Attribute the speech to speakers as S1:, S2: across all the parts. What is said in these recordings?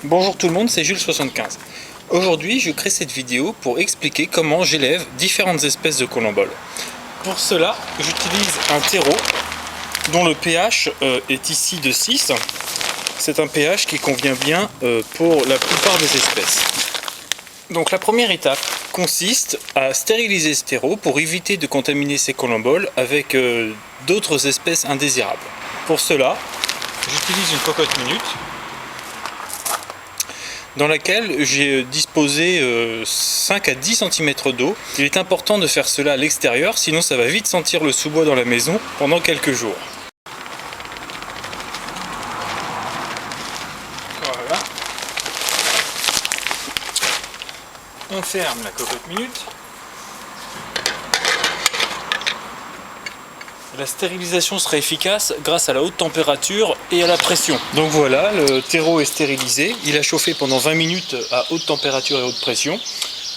S1: Bonjour tout le monde, c'est Jules75. Aujourd'hui, je crée cette vidéo pour expliquer comment j'élève différentes espèces de colomboles. Pour cela, j'utilise un terreau dont le pH est ici de 6. C'est un pH qui convient bien pour la plupart des espèces. Donc la première étape consiste à stériliser ce terreau pour éviter de contaminer ces colomboles avec d'autres espèces indésirables. Pour cela, j'utilise une cocotte minute dans laquelle j'ai disposé 5 à 10 cm d'eau. Il est important de faire cela à l'extérieur, sinon ça va vite sentir le sous-bois dans la maison pendant quelques jours. Voilà. On ferme la cocotte minute. La stérilisation sera efficace grâce à la haute température et à la pression. Donc voilà, le terreau est stérilisé. Il a chauffé pendant 20 minutes à haute température et haute pression.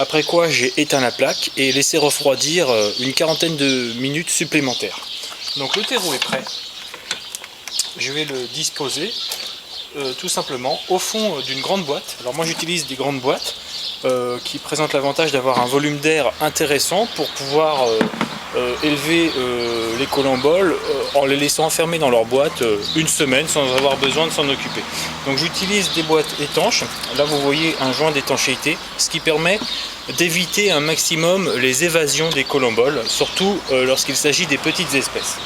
S1: Après quoi, j'ai éteint la plaque et laissé refroidir une quarantaine de minutes supplémentaires. Donc le terreau est prêt. Je vais le disposer tout simplement au fond d'une grande boîte. Alors moi j'utilise des grandes boîtes qui présentent l'avantage d'avoir un volume d'air intéressant pour pouvoir élever les colomboles en les laissant enfermer dans leur boîte une semaine sans avoir besoin de s'en occuper. Donc j'utilise des boîtes étanches. Là vous voyez un joint d'étanchéité, ce qui permet d'éviter un maximum les évasions des colomboles, surtout lorsqu'il s'agit des petites espèces.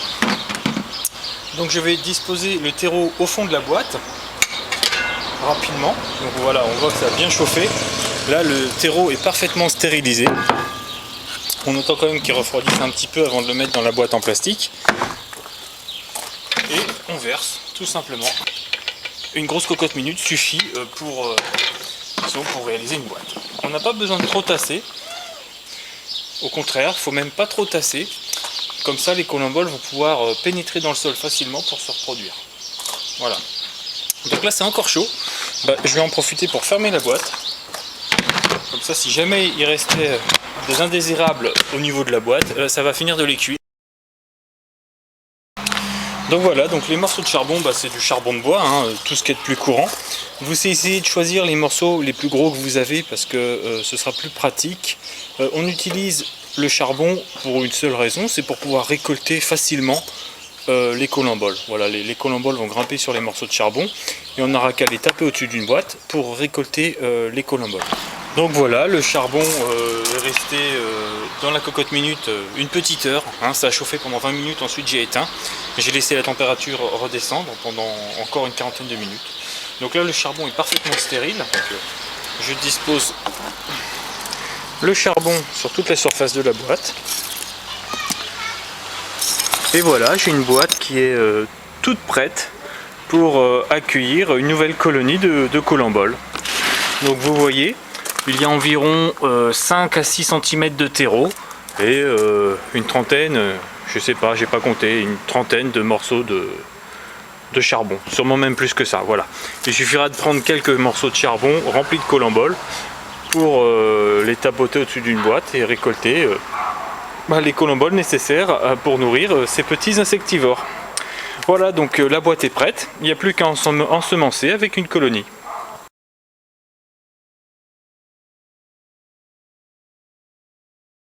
S1: Donc je vais disposer le terreau au fond de la boîte rapidement. Donc voilà, on voit que ça a bien chauffé. Là le terreau est parfaitement stérilisé. On entend quand même qu'il refroidisse un petit peu avant de le mettre dans la boîte en plastique. Et on verse tout simplement. Une grosse cocotte minute suffit pour réaliser une boîte. On n'a pas besoin de trop tasser. Au contraire, il ne faut même pas trop tasser. Comme ça, les colomboles vont pouvoir pénétrer dans le sol facilement pour se reproduire. Voilà. Donc là, c'est encore chaud. Je vais en profiter pour fermer la boîte. Comme ça, si jamais il restait des indésirables au niveau de la boîte, ça va finir de les cuire. Donc voilà, donc les morceaux de charbon, c'est du charbon de bois, tout ce qui est de plus courant. Vous essayez de choisir les morceaux les plus gros que vous avez parce que ce sera plus pratique. On utilise le charbon pour une seule raison, c'est pour pouvoir récolter facilement les colomboles. Voilà, les colomboles vont grimper sur les morceaux de charbon et on n'aura qu'à les taper au-dessus d'une boîte pour récolter les colomboles. Donc voilà, le charbon est resté dans la cocotte minute une petite heure. Ça a chauffé pendant 20 minutes, ensuite j'ai éteint. J'ai laissé la température redescendre pendant encore une quarantaine de minutes. Donc là le charbon est parfaitement stérile. Donc, je dispose le charbon sur toute la surface de la boîte. Et voilà, j'ai une boîte qui est toute prête pour accueillir une nouvelle colonie de colomboles. Donc vous voyez, il y a environ 5 à 6 cm de terreau et une trentaine, je sais pas, j'ai pas compté, une trentaine de morceaux de charbon, sûrement même plus que ça, voilà. Il suffira de prendre quelques morceaux de charbon remplis de colomboles pour les tapoter au-dessus d'une boîte et récolter les colomboles nécessaires pour nourrir ces petits insectivores. Voilà, donc la boîte est prête, il n'y a plus qu'à ensemencer avec une colonie.